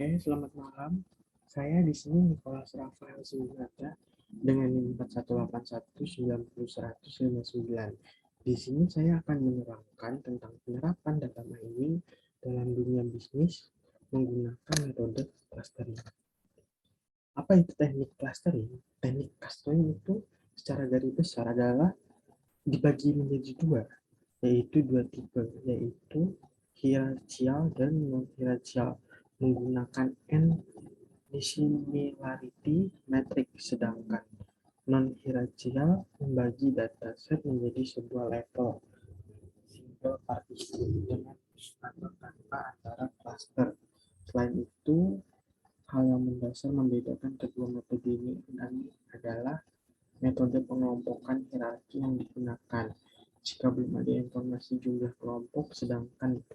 Oke, selamat malam. Saya di sini Nicholas Rafael Sunata dengan NIM 4181901959. Di sini saya akan menerangkan tentang penerapan data mining dalam dunia bisnis menggunakan metode clustering. Apa itu teknik clustering? Teknik clustering itu secara garis besar adalah dibagi menjadi dua, yaitu dua tipe, yaitu hierarchical dan non-hierarchical menggunakan similarity matrix, sedangkan non-hierarchical membagi dataset menjadi sebuah level single partition dengan atau tanpa antara cluster. Selain itu, hal yang mendasar membedakan kedua metode ini adalah metode pengelompokan hierarki yang digunakan jika belum ada informasi jumlah kelompok, sedangkan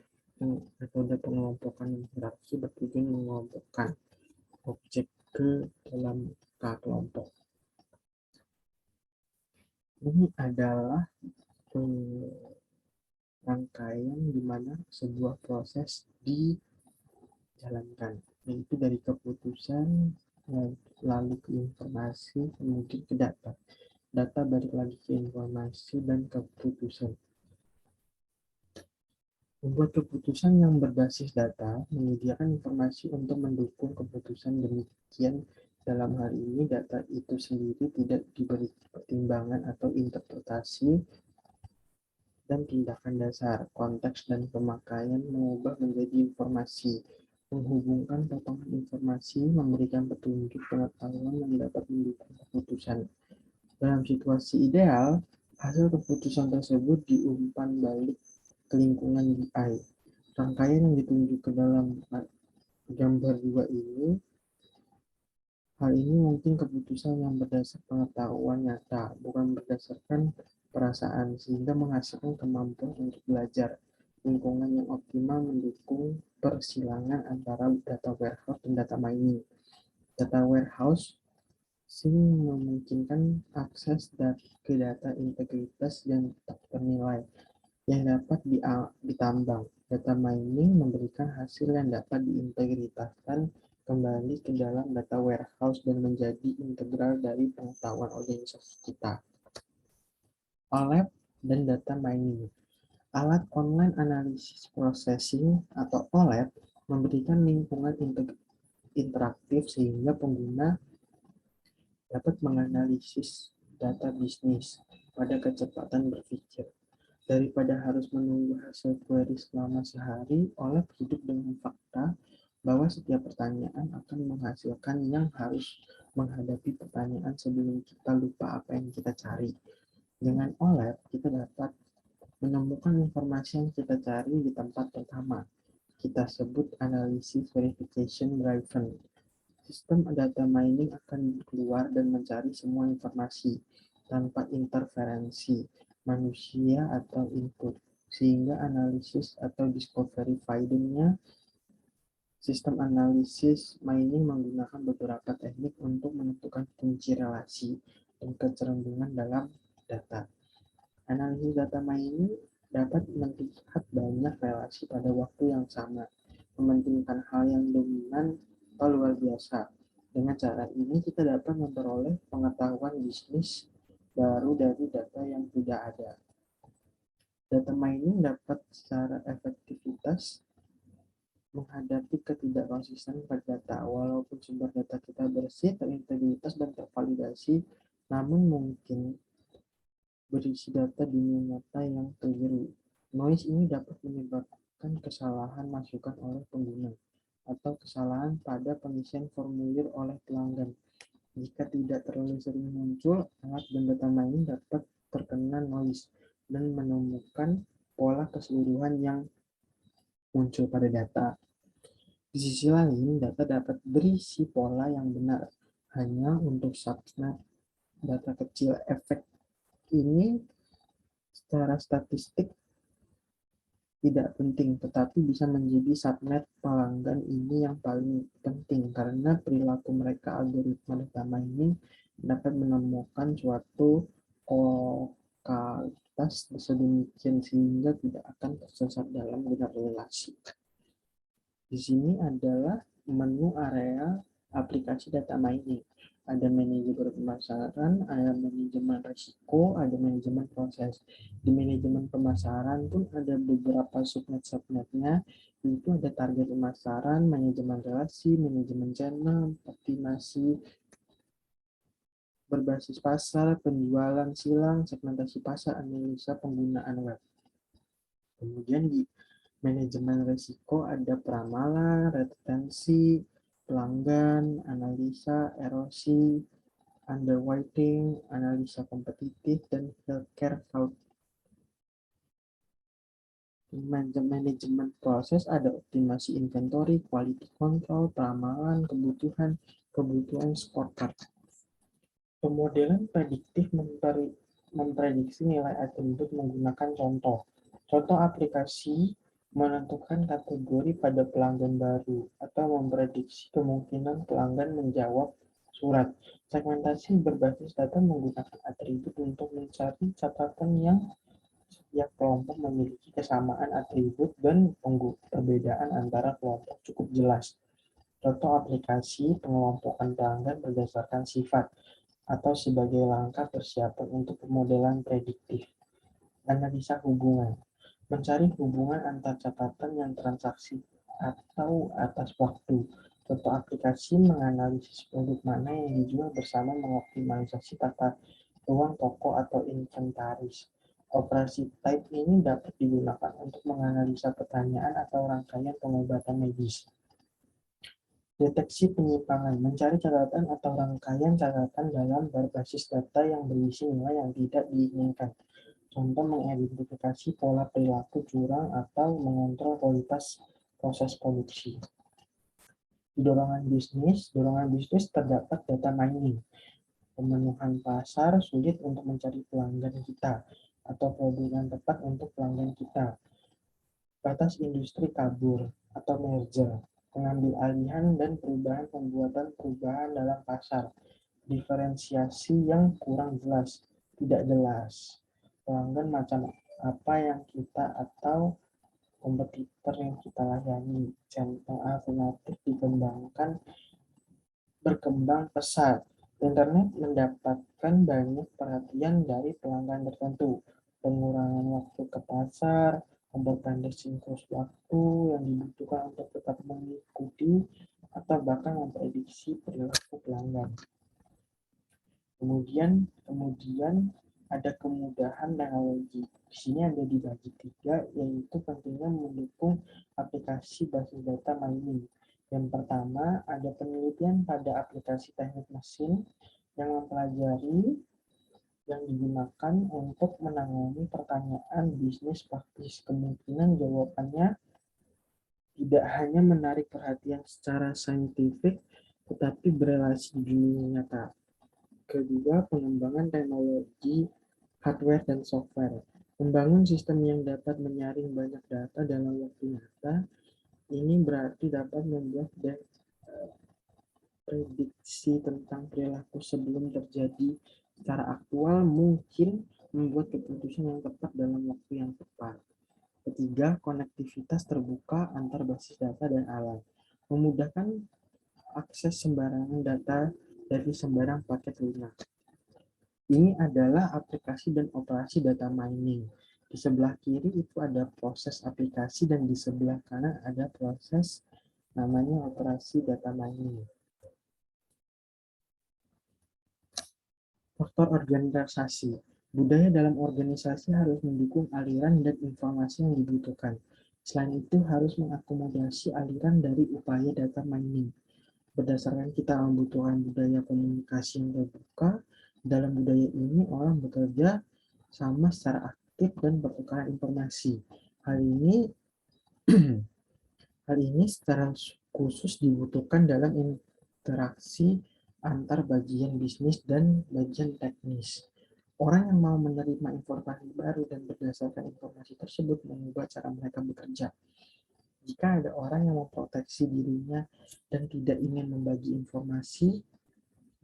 metode pengelompokan hierarki bertujuan mengelompokkan objek ke dalam kelompok. Ini adalah rangkaian di mana sebuah proses dijalankan, yaitu dari keputusan lalu ke informasi, kemudian ke data. Data balik lagi ke informasi dan keputusan. Membuat keputusan yang berbasis data menyediakan informasi untuk mendukung keputusan. Demikian dalam hal ini data itu sendiri tidak diberi pertimbangan atau interpretasi dan tindakan dasar. Konteks dan pemakaian mengubah menjadi informasi, menghubungkan potongan informasi, memberikan petunjuk pengetahuan yang dapat mendukung keputusan. Dalam situasi ideal, hasil keputusan tersebut diumpan balik ke lingkungan BI. Rangkaian yang ditunjuk ke dalam gambar 2 ini, hal ini mungkin keputusan yang berdasar pengetahuan nyata, bukan berdasarkan perasaan, sehingga menghasilkan kemampuan untuk belajar. Lingkungan yang optimal mendukung persilangan antara data warehouse dan data mining. Data warehouse memungkinkan akses ke data integritas yang tak ternilai yang dapat ditambang. Data mining memberikan hasil yang dapat diintegritaskan kembali ke dalam data warehouse dan menjadi integral dari pengetahuan organisasi kita. OLAP dan data mining. Alat online analysis processing atau OLAP memberikan lingkungan interaktif sehingga pengguna dapat menganalisis data bisnis pada kecepatan berpikir. Daripada harus menunggu hasil query selama sehari, OLAP hidup dengan fakta bahwa setiap pertanyaan akan menghasilkan yang harus menghadapi pertanyaan sebelum kita lupa apa yang kita cari. Dengan OLAP, kita dapat menemukan informasi yang kita cari di tempat pertama. Kita sebut analisis verification driven. Sistem data mining akan keluar dan mencari semua informasi tanpa interferensi manusia atau input, sehingga analisis atau discovery finding-nya. Sistem analisis mining menggunakan beberapa teknik untuk menentukan kunci relasi dan kecenderungan dalam data. Analisis data mining dapat melihat banyak relasi pada waktu yang sama, mementingkan hal yang dominan atau luar biasa. Dengan cara ini kita dapat memperoleh pengetahuan bisnis baru dari data yang tidak ada. Data mining dapat secara efektivitas menghadapi ketidakkonsistenan pada data. Walaupun sumber data kita bersih, terintegritas, dan tervalidasi, namun mungkin berisi data dunia nyata yang keliru. Noise ini dapat menyebabkan kesalahan masukan oleh pengguna atau kesalahan pada pengisian formulir oleh pelanggan. Jika tidak terlalu sering muncul, alat dan data mining dapat terkena noise dan menemukan pola keseluruhan yang muncul pada data. Di sisi lain, data dapat berisi pola yang benar hanya untuk subnet data kecil. Efek ini secara statistik tidak penting, tetapi bisa menjadi subnet pelanggan ini yang paling penting karena perilaku mereka. Algoritma data mining dapat menemukan suatu lokalitas sedemikian sehingga tidak akan tersesat dalam generalisasi. Di sini adalah menu area aplikasi data mining. Ada manajemen pemasaran, ada manajemen risiko, ada manajemen proses. Di manajemen pemasaran pun ada beberapa subnet-subnetnya, itu ada target pemasaran, manajemen relasi, manajemen channel, optimasi berbasis pasar, penjualan silang, segmentasi pasar, analisa penggunaan web. Kemudian di manajemen risiko ada peramalan, retensi, pelanggan, analisa, erosi, underwriting, analisa kompetitif, dan healthcare fraud. Manajemen proses ada optimasi inventory, quality control, peramalan, kebutuhan scorecard. Pemodelan prediktif memprediksi nilai atribut menggunakan contoh. Contoh aplikasi menentukan kategori pada pelanggan baru atau memprediksi kemungkinan pelanggan menjawab surat. Segmentasi berbasis data menggunakan atribut untuk mencari catatan yang setiap kelompok memiliki kesamaan atribut dan perbedaan antara kelompok cukup jelas. Contoh aplikasi pengelompokan pelanggan berdasarkan sifat atau sebagai langkah persiapan untuk pemodelan prediktif. Analisa hubungan. Mencari hubungan antar catatan yang transaksi atau atas waktu. Contoh aplikasi menganalisis produk mana yang dijual bersama mengoptimalisasi tata ruang toko atau inventaris. Operasi type ini dapat digunakan untuk menganalisa pertanyaan atau rangkaian pengobatan medis. Deteksi penyimpangan, mencari catatan atau rangkaian catatan dalam berbasis data yang berisi nilai yang tidak diinginkan. Contoh mengidentifikasi pola perilaku curang atau mengontrol kualitas proses produksi. Di dorongan bisnis terdapat data mining. Pemenuhan pasar sulit untuk mencari pelanggan kita atau produk yang tepat untuk pelanggan kita. Batas industri kabur atau merger, pengambil alihan dan pembuatan perubahan dalam pasar. Diferensiasi yang kurang jelas, tidak jelas. Pelanggan macam apa yang kita atau kompetitor yang kita layani. Contoh alternatif berkembang pesat. Internet mendapatkan banyak perhatian dari pelanggan tertentu. Pengurangan waktu ke pasar, memperpendek siklus waktu yang dibutuhkan untuk tetap mengikuti atau bahkan memprediksi perilaku pelanggan. Kemudian ada kemudahan teknologi. Di sini ada dibagi tiga, yaitu pentingnya mendukung aplikasi basis data mining. Yang pertama, ada penelitian pada aplikasi teknik mesin yang mempelajari yang digunakan untuk menangani pertanyaan bisnis praktis. Kemungkinan jawabannya tidak hanya menarik perhatian secara saintifik, tetapi berelasi di dunia nyata. Kedua, pengembangan teknologi hardware dan software. Membangun sistem yang dapat menyaring banyak data dalam waktu nyata, ini berarti dapat membuat prediksi tentang perilaku sebelum terjadi secara aktual, mungkin membuat keputusan yang tepat dalam waktu yang tepat. Ketiga, konektivitas terbuka antar basis data dan alat. Memudahkan akses sembarangan data dari sembarang paket lunak. Ini adalah aplikasi dan operasi data mining. Di sebelah kiri itu ada proses aplikasi dan di sebelah kanan ada proses namanya operasi data mining. Faktor organisasi. Budaya dalam organisasi harus mendukung aliran dan informasi yang dibutuhkan. Selain itu harus mengakomodasi aliran dari upaya data mining. Berdasarkan kita membutuhkan budaya komunikasi yang terbuka, dalam budaya ini orang bekerja sama secara aktif dan pertukaran informasi. Hal ini secara khusus dibutuhkan dalam interaksi antar bagian bisnis dan bagian teknis. Orang yang mau menerima informasi baru dan berdasarkan informasi tersebut mengubah cara mereka bekerja. Jika ada orang yang memproteksi dirinya dan tidak ingin membagi informasi,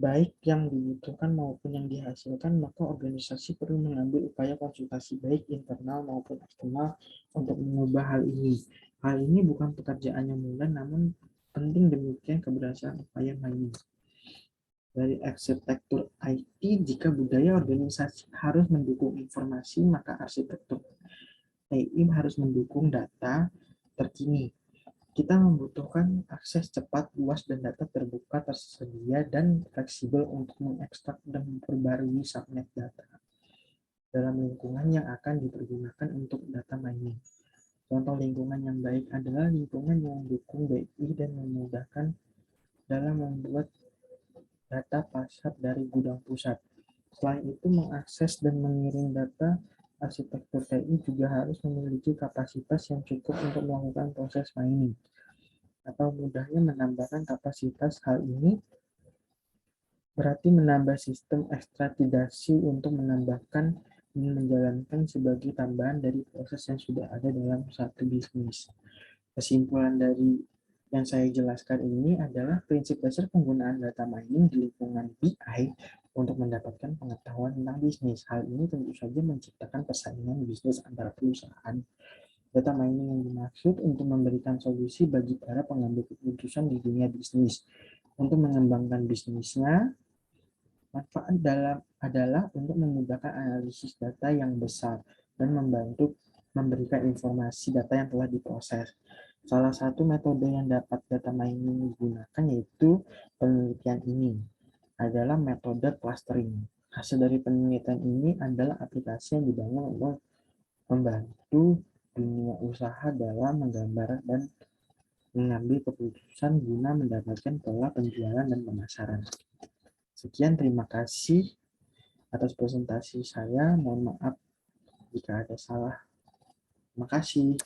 baik yang dibutuhkan maupun yang dihasilkan, maka organisasi perlu mengambil upaya konsultasi baik internal maupun eksternal untuk mengubah hal ini. Hal ini bukan pekerjaan yang mudah, namun penting demikian keberhasilan upaya mining. Dari arsitektur IT, jika budaya organisasi harus mendukung informasi, maka arsitektur TI harus mendukung data terkini. Kita membutuhkan akses cepat, luas, dan data terbuka, tersedia, dan fleksibel untuk mengekstrak dan memperbarui subnet data dalam lingkungan yang akan dipergunakan untuk data mining. Contoh lingkungan yang baik adalah lingkungan yang mendukung BI dan memudahkan dalam membuat data pasar dari gudang pusat. Selain itu, mengakses dan mengirim data, arsitektur TI juga harus memiliki kapasitas yang cukup untuk melakukan proses mining atau mudahnya menambahkan kapasitas. Hal ini berarti menambah sistem ekstradasi untuk menambahkan dan menjalankan sebagai tambahan dari proses yang sudah ada dalam satu bisnis. Kesimpulan dari yang saya jelaskan ini adalah prinsip dasar penggunaan data mining di lingkungan BI untuk mendapatkan pengetahuan tentang bisnis. Hal ini tentu saja menciptakan persaingan bisnis antara perusahaan. Data mining yang dimaksud untuk memberikan solusi bagi para pengambil keputusan di dunia bisnis. Untuk mengembangkan bisnisnya, manfaat adalah untuk memudahkan analisis data yang besar dan membantu memberikan informasi data yang telah diproses. Salah satu metode yang dapat data mining digunakan yaitu penelitian ini adalah metode clustering. Hasil dari penelitian ini adalah aplikasi yang dibangun untuk membantu dunia usaha dalam menggambar dan mengambil keputusan guna mendapatkan pola penjualan dan pemasaran. Sekian, terima kasih atas presentasi saya. Mohon maaf jika ada salah. Terima kasih.